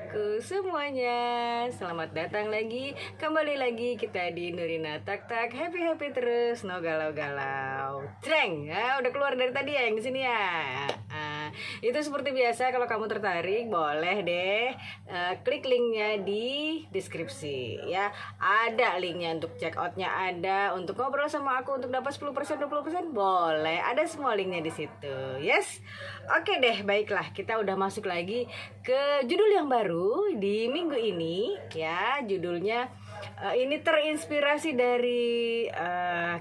sahabatku semuanya, selamat datang lagi, kembali lagi kita di Nurina Tak Tak, happy terus, no galau-galau. Treng, ya, udah keluar dari tadi ya yang di sini ya. Itu seperti biasa, kalau kamu tertarik boleh deh klik linknya di deskripsi ya. Ada linknya untuk check outnya, ada untuk ngobrol sama aku untuk dapat 10% 20% boleh, ada semua linknya di situ. Yes, oke deh, baiklah, kita udah masuk lagi ke judul yang baru di minggu ini ya. Judulnya ini terinspirasi dari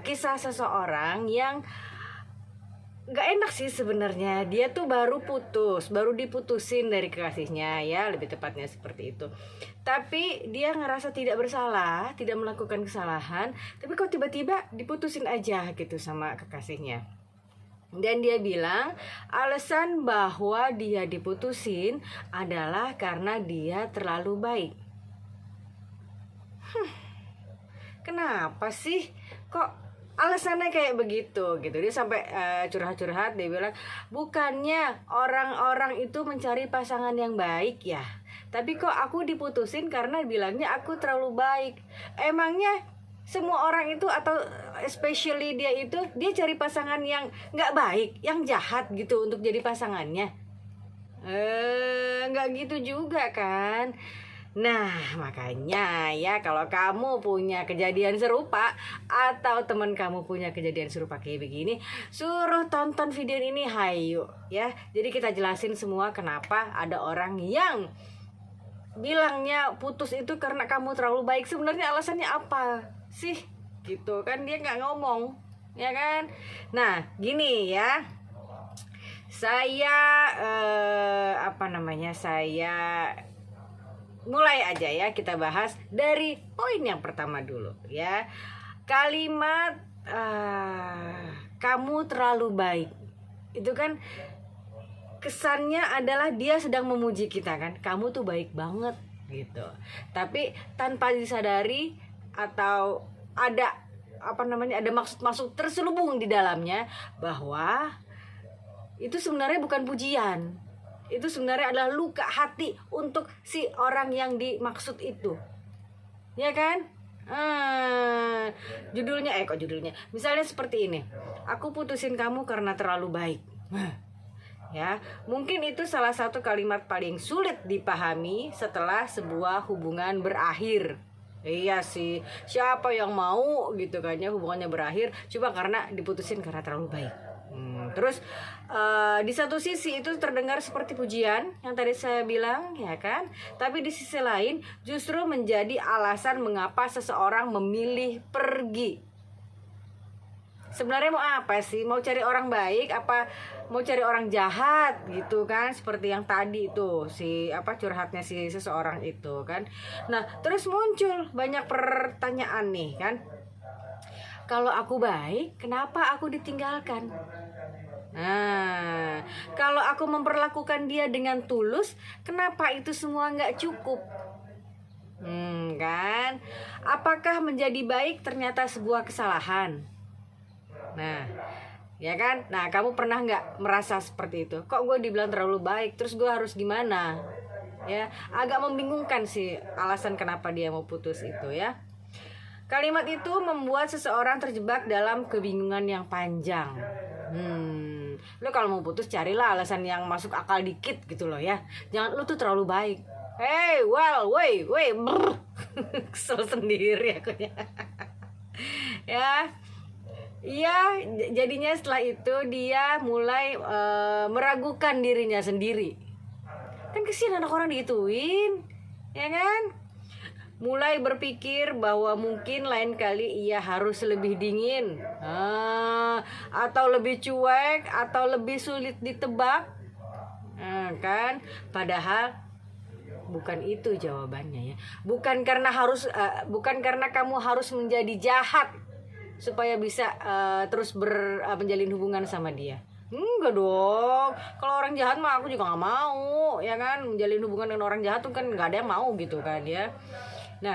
kisah seseorang yang gak enak sih sebenarnya. Dia tuh baru diputusin dari kekasihnya ya, lebih tepatnya seperti itu. Tapi dia ngerasa tidak bersalah, tidak melakukan kesalahan, tapi kok tiba-tiba diputusin aja gitu sama kekasihnya. Dan dia bilang alasan bahwa dia diputusin adalah karena dia terlalu baik. Kenapa sih kok alasannya kayak begitu gitu? Dia sampai curhat-curhat, dia bilang bukannya orang-orang itu mencari pasangan yang baik ya, tapi kok aku diputusin karena bilangnya aku terlalu baik. Emangnya semua orang itu, atau especially dia cari pasangan yang nggak baik, yang jahat gitu untuk jadi pasangannya? Nggak gitu juga kan? Nah, makanya ya, kalau kamu punya kejadian serupa atau teman kamu punya kejadian serupa kayak begini, suruh tonton video ini, hayu ya. Jadi kita jelasin semua kenapa ada orang yang bilangnya putus itu karena kamu terlalu baik. Sebenarnya alasannya apa sih gitu kan? Dia nggak ngomong ya kan. Nah gini ya, saya saya mulai aja ya. Kita bahas dari poin yang pertama dulu ya. Kalimat kamu terlalu baik itu kan kesannya adalah dia sedang memuji kita kan, kamu tuh baik banget gitu. Tapi tanpa disadari atau ada ada maksud terselubung di dalamnya, bahwa itu sebenarnya bukan pujian. Itu sebenarnya adalah luka hati untuk si orang yang dimaksud itu. Ya kan? Judulnya misalnya seperti ini. Aku putusin kamu karena terlalu baik. Ya, mungkin itu salah satu kalimat paling sulit dipahami setelah sebuah hubungan berakhir. Iya sih, siapa yang mau gitu kan ya hubungannya berakhir cuma karena diputusin karena terlalu baik. Terus di satu sisi itu terdengar seperti pujian yang tadi saya bilang ya kan, tapi di sisi lain justru menjadi alasan mengapa seseorang memilih pergi. Sebenarnya mau apa sih? Mau cari orang baik apa mau cari orang jahat gitu kan? Seperti yang tadi itu curhatnya si seseorang itu kan. Nah, terus muncul banyak pertanyaan nih kan. Kalau aku baik, kenapa aku ditinggalkan? Nah, kalau aku memperlakukan dia dengan tulus, kenapa itu semua nggak cukup? Kan? Apakah menjadi baik ternyata sebuah kesalahan? Nah, ya kan? Nah, kamu pernah nggak merasa seperti itu? Kok gue dibilang terlalu baik, terus gue harus gimana? Ya, agak membingungkan sih alasan kenapa dia mau putus itu ya. Kalimat itu membuat seseorang terjebak dalam kebingungan yang panjang. Lo kalau mau putus carilah alasan yang masuk akal dikit gitu loh ya. Jangan lo tuh terlalu baik. Hey, kesel sendiri aku ya. Ya. Iya, jadinya setelah itu dia mulai meragukan dirinya sendiri. Kan kesian anak orang digituin, ya kan? Mulai berpikir bahwa mungkin lain kali ia harus lebih dingin, atau lebih cuek, atau lebih sulit ditebak, kan? Padahal bukan itu jawabannya ya. Bukan karena kamu harus menjadi jahat supaya bisa terus menjalin hubungan sama dia. Enggak dong. Kalau orang jahat mah aku juga nggak mau, ya kan? Menjalin hubungan dengan orang jahat tuh kan nggak ada yang mau gitu kan ya. Nah,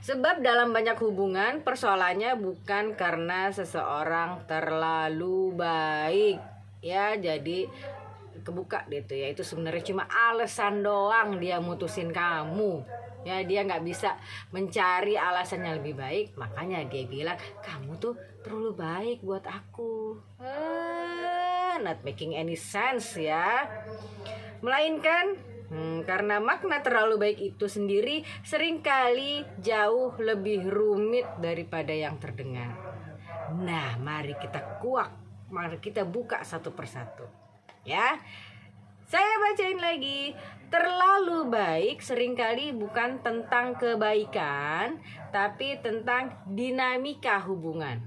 sebab dalam banyak hubungan persoalannya bukan karena seseorang terlalu baik, ya. Jadi kebuka deh tuh ya, itu sebenarnya cuma alasan doang dia mutusin kamu. Ya, dia nggak bisa mencari alasan yang lebih baik, makanya dia bilang kamu tuh terlalu baik buat aku. Not making any sense ya. Melainkan karena makna terlalu baik itu sendiri seringkali jauh lebih rumit daripada yang terdengar. Nah, mari kita buka satu persatu. Ya, saya bacain lagi. Terlalu baik seringkali bukan tentang kebaikan, tapi tentang dinamika hubungan.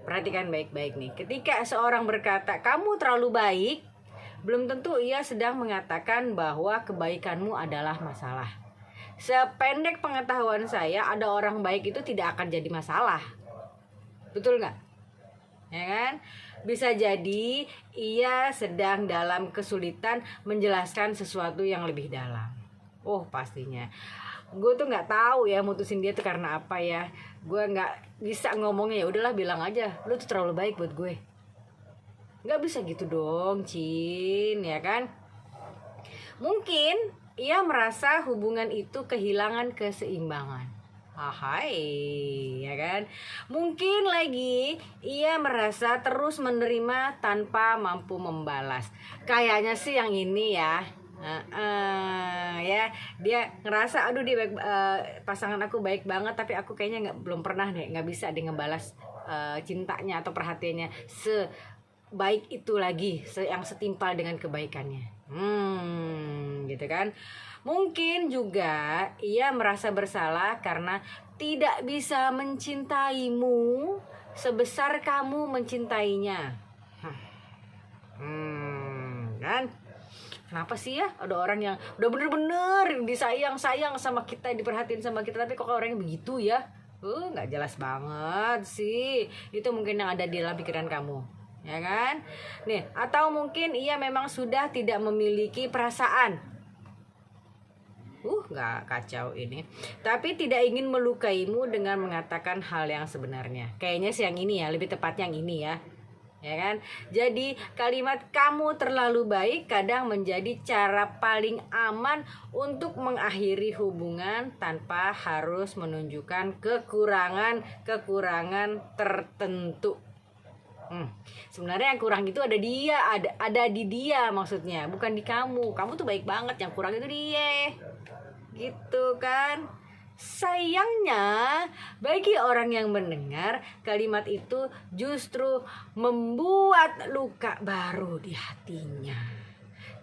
Perhatikan baik-baik nih, ketika seorang berkata kamu terlalu baik, belum tentu ia sedang mengatakan bahwa kebaikanmu adalah masalah. Sependek pengetahuan saya, ada orang baik itu tidak akan jadi masalah. Betul nggak? Ya kan? Bisa jadi ia sedang dalam kesulitan menjelaskan sesuatu yang lebih dalam. Oh, pastinya. Gue tuh nggak tahu ya mutusin dia tuh karena apa ya. Gue nggak bisa ngomongnya, ya udahlah bilang aja, lu tuh terlalu baik buat gue. Nggak bisa gitu dong, Cin, ya kan? Mungkin ia merasa hubungan itu kehilangan keseimbangan. Hai, ya kan? Mungkin lagi ia merasa terus menerima tanpa mampu membalas. Kayaknya sih yang ini ya. Ya, dia ngerasa aduh dia baik, pasangan aku baik banget, tapi aku kayaknya belum pernah deh, nggak bisa dia ngebalas cintanya atau perhatiannya sebaik itu lagi, yang setimpal dengan kebaikannya. Gitu kan? Mungkin juga ia merasa bersalah karena tidak bisa mencintaimu sebesar kamu mencintainya. Kan? Kenapa sih ya ada orang yang udah bener-bener disayang sama kita, diperhatiin sama kita, tapi kok orangnya begitu ya? Nggak jelas banget sih. Itu mungkin yang ada di dalam pikiran kamu, ya kan? Nih, atau mungkin ia memang sudah tidak memiliki perasaan. Nggak kacau ini. Tapi tidak ingin melukaimu dengan mengatakan hal yang sebenarnya. Kayaknya sih yang ini ya, lebih tepatnya yang ini ya. Ya kan? Jadi kalimat kamu terlalu baik kadang menjadi cara paling aman untuk mengakhiri hubungan tanpa harus menunjukkan kekurangan tertentu. Sebenarnya yang kurang itu ada di dia maksudnya, bukan di kamu. Kamu tuh baik banget, yang kurang itu dia. Gitu kan? Sayangnya bagi orang yang mendengar kalimat itu justru membuat luka baru di hatinya.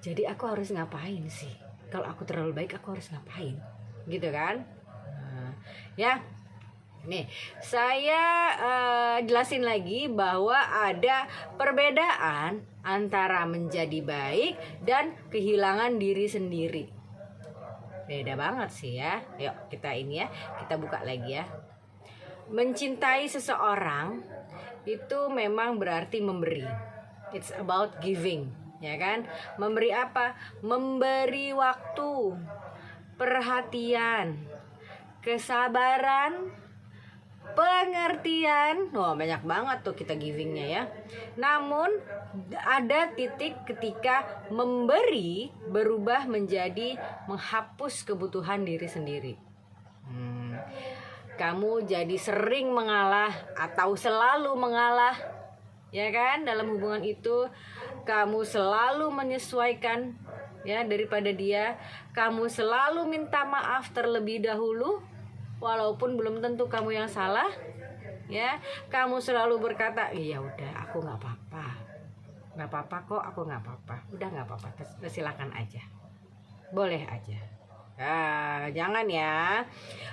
Jadi aku harus ngapain sih? Kalau aku terlalu baik aku harus ngapain? Gitu kan? Ya. Nih, saya jelasin lagi bahwa ada perbedaan antara menjadi baik dan kehilangan diri sendiri. Beda banget sih ya. Yuk kita buka lagi ya. Mencintai seseorang itu memang berarti memberi. It's about giving, ya kan? Memberi apa? Memberi waktu, perhatian, kesabaran, pengertian. Banyak banget tuh kita givingnya ya. Namun ada titik ketika memberi berubah menjadi menghapus kebutuhan diri sendiri. Kamu jadi sering mengalah atau selalu mengalah, ya kan? Dalam hubungan itu kamu selalu menyesuaikan ya daripada dia. Kamu selalu minta maaf terlebih dahulu walaupun belum tentu kamu yang salah. Ya, kamu selalu berkata, iya udah aku nggak apa-apa kok, aku nggak apa-apa, udah nggak apa-apa, silakan aja, boleh aja. Jangan ya.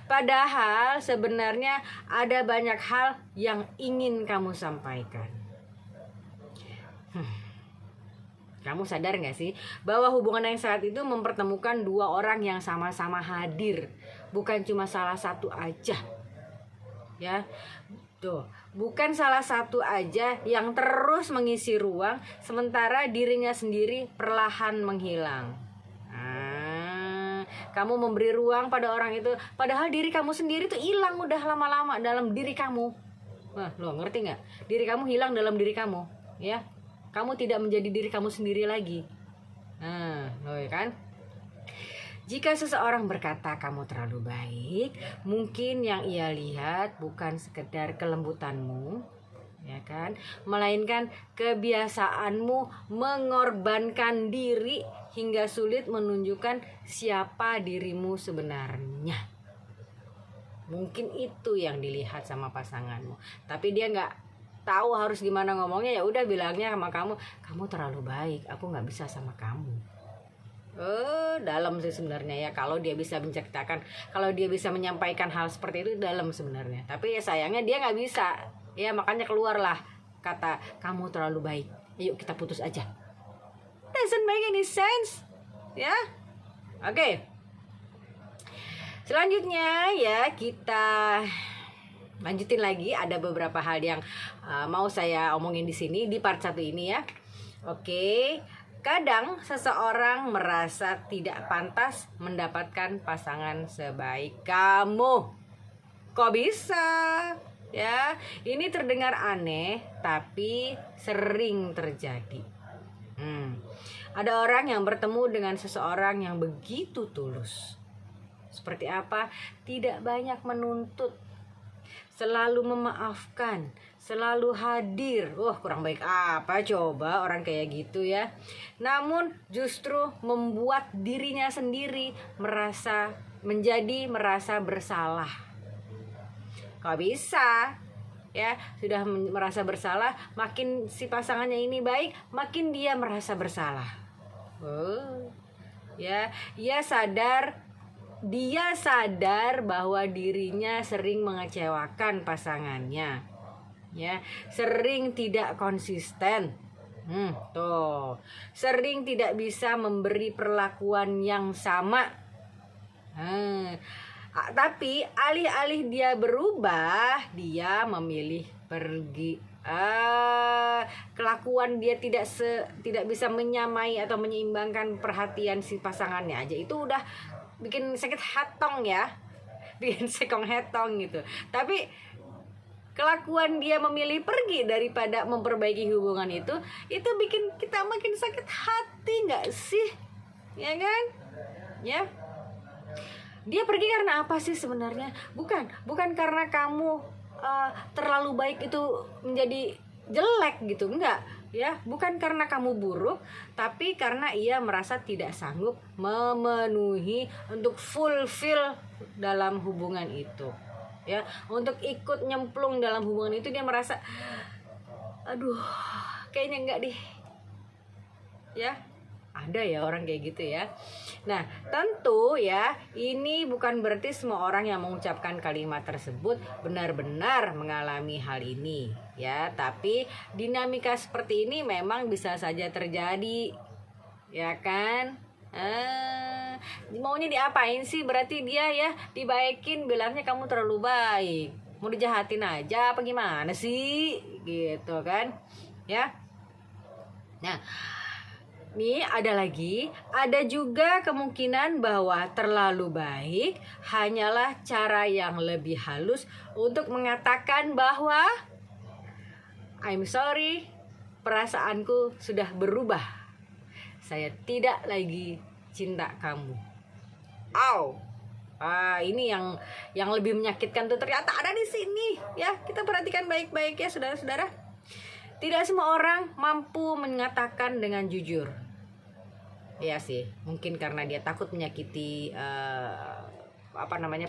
Padahal sebenarnya ada banyak hal yang ingin kamu sampaikan. Kamu sadar gak sih bahwa hubungan yang saat itu mempertemukan dua orang yang sama-sama hadir, bukan cuma salah satu aja. Ya, tuh, bukan salah satu aja yang terus mengisi ruang sementara dirinya sendiri perlahan menghilang. Kamu memberi ruang pada orang itu, padahal diri kamu sendiri tuh hilang udah lama-lama dalam diri kamu. Lo ngerti nggak? Diri kamu hilang dalam diri kamu, ya. kamu tidak menjadi diri kamu sendiri lagi. Kan? Jika seseorang berkata kamu terlalu baik, mungkin yang ia lihat bukan sekedar kelembutanmu, ya kan, melainkan kebiasaanmu mengorbankan diri hingga sulit menunjukkan siapa dirimu sebenarnya. Mungkin itu yang dilihat sama pasanganmu, tapi dia nggak tahu harus gimana ngomongnya. Ya udah bilangnya sama kamu terlalu baik, aku nggak bisa sama kamu. Dalam sih sebenarnya ya, kalau dia bisa menceritakan, kalau dia bisa menyampaikan hal seperti itu dalam sebenarnya. Tapi ya sayangnya dia nggak bisa, ya makanya keluarlah kata kamu terlalu baik, yuk kita putus aja. Doesn't make any sense, ya. Oke. Selanjutnya ya kita lanjutin lagi, ada beberapa hal yang mau saya omongin di sini di part 1 ini ya. Oke. Kadang seseorang merasa tidak pantas mendapatkan pasangan sebaik kamu. Kok bisa? Ya, ini terdengar aneh tapi sering terjadi. Ada orang yang bertemu dengan seseorang yang begitu tulus. Seperti apa? Tidak banyak menuntut, selalu memaafkan, selalu hadir. Kurang baik apa coba orang kayak gitu ya. Namun justru membuat dirinya sendiri merasa bersalah. Kok bisa? Ya, sudah merasa bersalah, makin si pasangannya ini baik, makin dia merasa bersalah. Ya, dia sadar bahwa dirinya sering mengecewakan pasangannya, ya, sering tidak konsisten, sering tidak bisa memberi perlakuan yang sama. Tapi alih-alih dia berubah, dia memilih pergi. Kelakuan dia tidak bisa menyamai atau menyeimbangkan perhatian si pasangannya aja, itu udah bikin sakit hatong ya, bikin sekong hetong gitu. Tapi kelakuan dia memilih pergi daripada memperbaiki hubungan itu bikin kita makin sakit hati, nggak sih? Ya kan? Ya. Dia pergi karena apa sih sebenarnya? Bukan karena kamu terlalu baik itu menjadi jelek gitu, enggak ya, bukan karena kamu buruk, tapi karena ia merasa tidak sanggup memenuhi untuk fulfill dalam hubungan itu, ya, untuk ikut nyemplung dalam hubungan itu. Dia merasa aduh kayaknya enggak deh, ya. Ada ya orang kayak gitu ya. Nah, tentu ya, ini bukan berarti semua orang yang mengucapkan kalimat tersebut benar-benar mengalami hal ini, ya. Tapi dinamika seperti ini memang bisa saja terjadi, ya kan? Maunya diapain sih? Berarti dia ya dibaikin, bilangnya kamu terlalu baik. Mau dijahatin aja apa gimana sih? Gitu kan? Ya. Nah, nih ada juga kemungkinan bahwa terlalu baik hanyalah cara yang lebih halus untuk mengatakan bahwa I'm sorry, perasaanku sudah berubah, saya tidak lagi cinta kamu. Ini yang lebih menyakitkan tuh ternyata ada di sini ya. Kita perhatikan baik-baik ya saudara-saudara. Tidak semua orang mampu mengatakan dengan jujur. Iya sih, mungkin karena dia takut menyakiti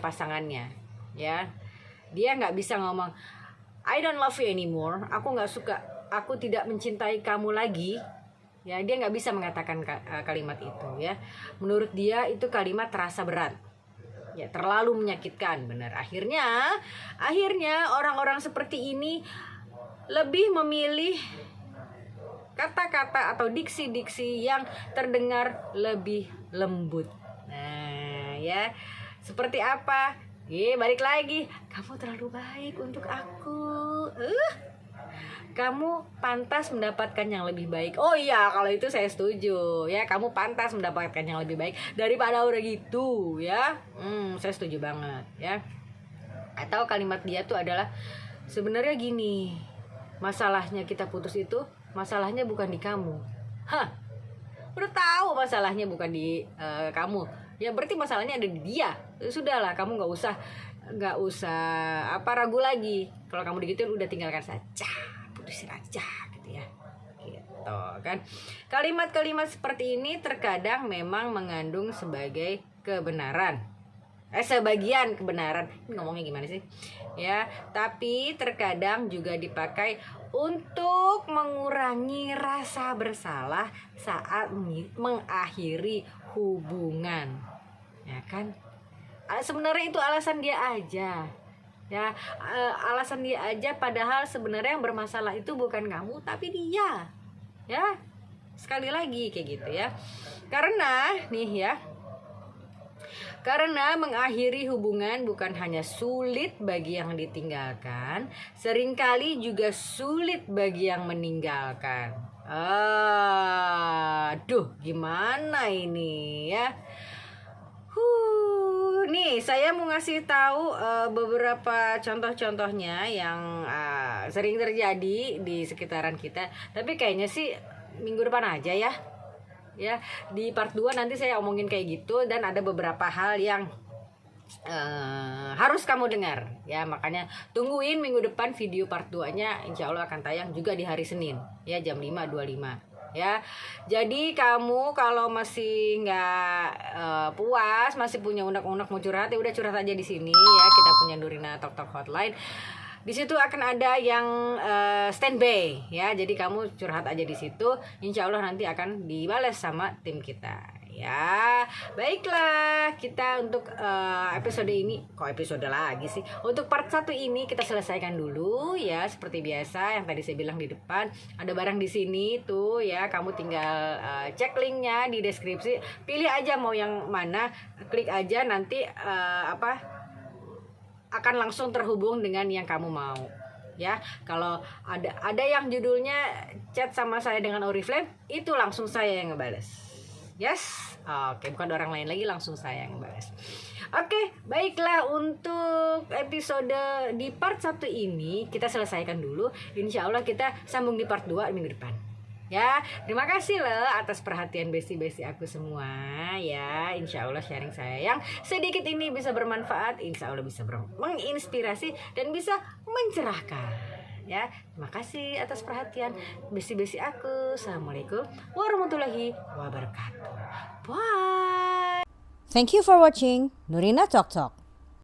pasangannya, ya. Dia nggak bisa ngomong I don't love you anymore, aku nggak suka, aku tidak mencintai kamu lagi. Ya, dia nggak bisa mengatakan kalimat itu, ya. Menurut dia itu kalimat terasa berat, ya, terlalu menyakitkan, benar. Akhirnya orang-orang seperti ini lebih memilih kata-kata atau diksi-diksi yang terdengar lebih lembut. Nah, ya, seperti apa? Balik lagi, kamu terlalu baik untuk aku. Kamu pantas mendapatkan yang lebih baik. Oh iya, kalau itu saya setuju, ya. Kamu pantas mendapatkan yang lebih baik daripada udah gitu, ya. Saya setuju banget, ya. Atau kalimat dia tuh adalah sebenarnya gini. Masalahnya kita putus itu masalahnya bukan di kamu. Hah, udah tahu masalahnya bukan di kamu, ya berarti masalahnya ada di dia. Sudahlah, kamu nggak usah ragu lagi. Kalau kamu digituin, udah tinggalkan saja, putusin aja gitu ya. Gitu kan. Kalimat-kalimat seperti ini terkadang memang mengandung sebagai kebenaran. Sebagian kebenaran. Ngomongnya gimana sih? Ya, tapi terkadang juga dipakai untuk mengurangi rasa bersalah saat mengakhiri hubungan. Ya kan? Sebenarnya itu alasan dia aja. Ya, alasan dia aja, padahal sebenarnya yang bermasalah itu bukan kamu tapi dia. Ya. Sekali lagi kayak gitu ya. Karena mengakhiri hubungan bukan hanya sulit bagi yang ditinggalkan, seringkali juga sulit bagi yang meninggalkan. Aduh, gimana ini ya? Nih saya mau ngasih tahu beberapa contoh-contohnya yang sering terjadi di sekitaran kita. Tapi kayaknya sih minggu depan aja ya. Ya, di part 2 nanti saya omongin kayak gitu, dan ada beberapa hal yang harus kamu dengar ya. Makanya tungguin minggu depan video part 2-nya, insya Allah akan tayang juga di hari Senin ya, jam 5.25 ya. Jadi kamu kalau masih nggak puas, masih punya unek-unek mau curhat, ya udah curhat aja di sini ya. Kita punya Nurina Talk Talk Hotline. Di situ akan ada yang standby ya. Jadi kamu curhat aja di situ. Insya Allah nanti akan dibalas sama tim kita ya. Baiklah, kita untuk episode ini, kok episode lagi sih? Untuk part 1 ini kita selesaikan dulu ya. Seperti biasa yang tadi saya bilang di depan, ada barang di sini tuh ya. Kamu tinggal cek linknya di deskripsi. Pilih aja mau yang mana, klik aja, nanti akan langsung terhubung dengan yang kamu mau ya. Kalau ada yang judulnya chat sama saya dengan Oriflame, itu langsung saya yang ngebales. Yes, oke, bukan orang lain lagi, langsung saya yang ngebales. Oke, baiklah, untuk episode di part 1 ini kita selesaikan dulu. Insya Allah kita sambung di part 2 minggu depan ya. Terima kasih loh atas perhatian besti-besti aku semua ya. Insya Allah sharing saya yang sedikit ini bisa bermanfaat, insya Allah bisa menginspirasi dan bisa mencerahkan ya. Terima kasih atas perhatian besti-besti aku. Assalamualaikum warahmatullahi wabarakatuh. Bye. Thank you for watching Nurina Talk Talk.